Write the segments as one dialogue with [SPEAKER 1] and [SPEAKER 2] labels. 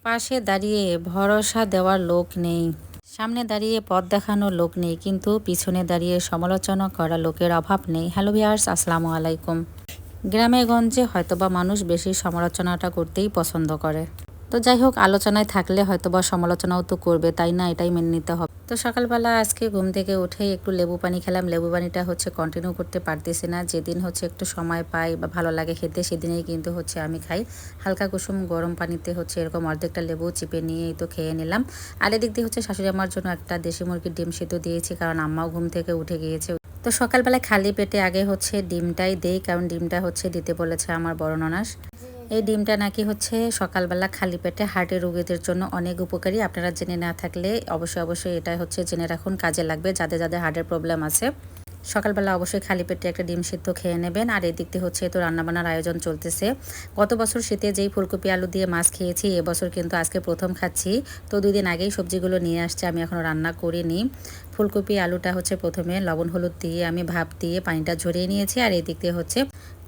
[SPEAKER 1] পাশে দাঁড়িয়ে ভরসা দেওয়ার লোক নেই, সামনে দাঁড়িয়ে পথ দেখানোর লোক নেই, কিন্তু পিছনে দাঁড়িয়ে সমালোচনা করা লোকের অভাব নেই। হ্যালো ভিউয়ার্স, আসসালামু আলাইকুম। গ্রামে গঞ্জে হয়তোবা মানুষ বেশি সমালোচনাটা করতেই পছন্দ করে। তো যাই হোক, আলোচনায় থাকলে হয়তোবা সমালোচনাও তো করবে, তাই না? এটাই মেনে নিতে হবে। তো সকালবেলা আজকে ঘুম থেকে উঠেই একটু লেবু পানি খেলাম। লেবু পানিটা কন্টিনিউ করতে পারতেছি না। যেদিন একটু সময় পাই বা ভালো লাগে খেতে, সেদিনেই কিন্তু আমি খাই। হালকা কুসুম গরম পানিতে এরকম অর্ধেকটা লেবু চিপে নিয়েই তো খেয়ে নিলাম। আর এদিক দিয়ে শাশুড়ি আমার জন্য একটা দেশি মুরগির ডিম সিদ্ধ দিয়েছি, কারণ আম্মাও ঘুম থেকে উঠে গিয়েছে। তো সকালবেলা খালি পেটে আগে ডিমটাই দেই, কারণ ডিমটা দিতে বলেছে আমার বড় ননাস। এই ডিমটা নাকি সকালবেলা খালি পেটে হার্টের রোগীদের জন্য অনেক উপকারী। আপনারা জেনে না থাকলে অবশ্যই এটা জেনে রাখুন, কাজে লাগবে যাদের যাদের হার্টের প্রবলেম আছে। সকালবেলা অবশ্যই খালি পেটে একটা ডিম সিদ্ধ খেয়ে নেবেন। আর এদিক দিয়ে তো রান্নাবান্নার আয়োজন চলতেছে। গত বছর শীতে যেই ফুলকপি আলু দিয়ে মাছ খেয়েছি, এবছর কিন্তু আজকে প্রথম খাচ্ছি। তো 2 দিন আগেই সবজিগুলো নিয়ে আসছে, আমি এখনও রান্না করিনি। ফুলকপি আলুটা প্রথমে লবণ হলুদ দিয়ে আমি ভাপ দিয়ে পানিটা ঝরিয়ে নিয়েছি। আর এদিক দিয়ে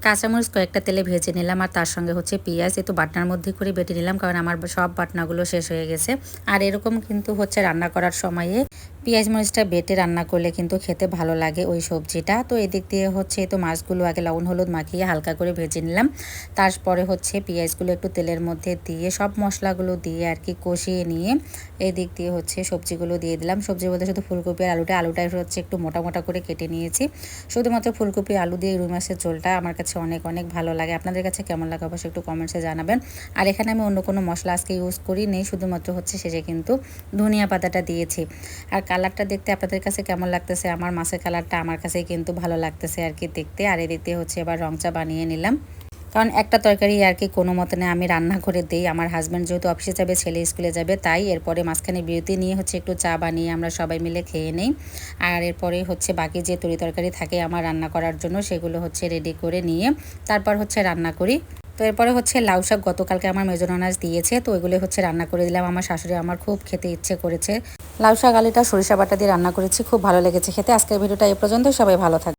[SPEAKER 1] কাঁচামরিচ কয়েকটা তেলে ভেজে নিলাম, আর তার সঙ্গে পেঁয়াজ একটু বাটনার মধ্যে করে বেটে নিলাম, কারণ আমার সব বাটনাগুলো শেষ হয়ে গেছে। আর এরকম কিন্তু রান্না করার সময়ে পেঁয়াজ মরিচটা বেটে রান্না করলে কিন্তু খেতে ভালো লাগে ওই সবজিটা। তো এদিক দিয়ে তো মাছগুলো আগে লবণ হলুদ মাখিয়ে হালকা করে ভেজে নিলাম। তারপরে পেঁয়াজগুলো একটু তেলের মধ্যে দিয়ে সব মশলাগুলো দিয়ে আর কি কষিয়ে নিয়ে এদিক দিয়ে সবজিগুলো দিয়ে দিলাম। সবজি বলতে শুধু ফুলকপি আর আলুটাই একটু মোটা মোটা করে কেটে নিয়েছি। শুধুমাত্র ফুলকপি আলু দিয়ে রুই মাছের ঝোলটা আমার কাছে অনেক ভালো লাগে। আপনাদের কাছে কেমন লাগে অবশ্যই একটু কমেন্টসে জানাবেন। আর এখানে আমি অন্য কোনো মশলা আজকে ইউজ করি নেই, শুধুমাত্র শেষে কিন্তু ধনিয়া পাতাটা দিয়েছি। আর কালারটা দেখতে আপনাদের কাছে কেমন লাগতেছে? আমার মাছের কালারটা আমার কাছেই কিন্তু ভালো লাগতেছে আর কি দেখতে। আর এদিক দিয়ে এবার রং চা বানিয়ে নিলাম, কারণ একটা তরকারি আর কি কোনো মতনে আমি রান্না করে দিই। আমার হাজব্যান্ড যেহেতু অফিসে যাবে, ছেলে স্কুলে যাবে, তাই এরপরে মাঝখানে বিরতি নিয়ে একটু চা বানিয়ে আমরা সবাই মিলে খেয়ে নেই। আর এরপরে বাকি যে তরি তরকারি থাকে আমার রান্না করার জন্য, সেগুলো রেডি করে নিয়ে তারপর রান্না করি। তো এরপরে লাউ শাক গতকালকে আমার মেজননাস দিয়েছে, তো ওইগুলো রান্না করে দিলাম। আমার শাশুড়ি আমার খুব খেতে ইচ্ছে করেছে। লাউ শাক আলুটা সরিষা বাটা দিয়ে রান্না করেছি, খুব ভালো লেগেছে খেতে। আজকের ভিডিওটা এই পর্যন্ত, সবাই ভালো থাকবে।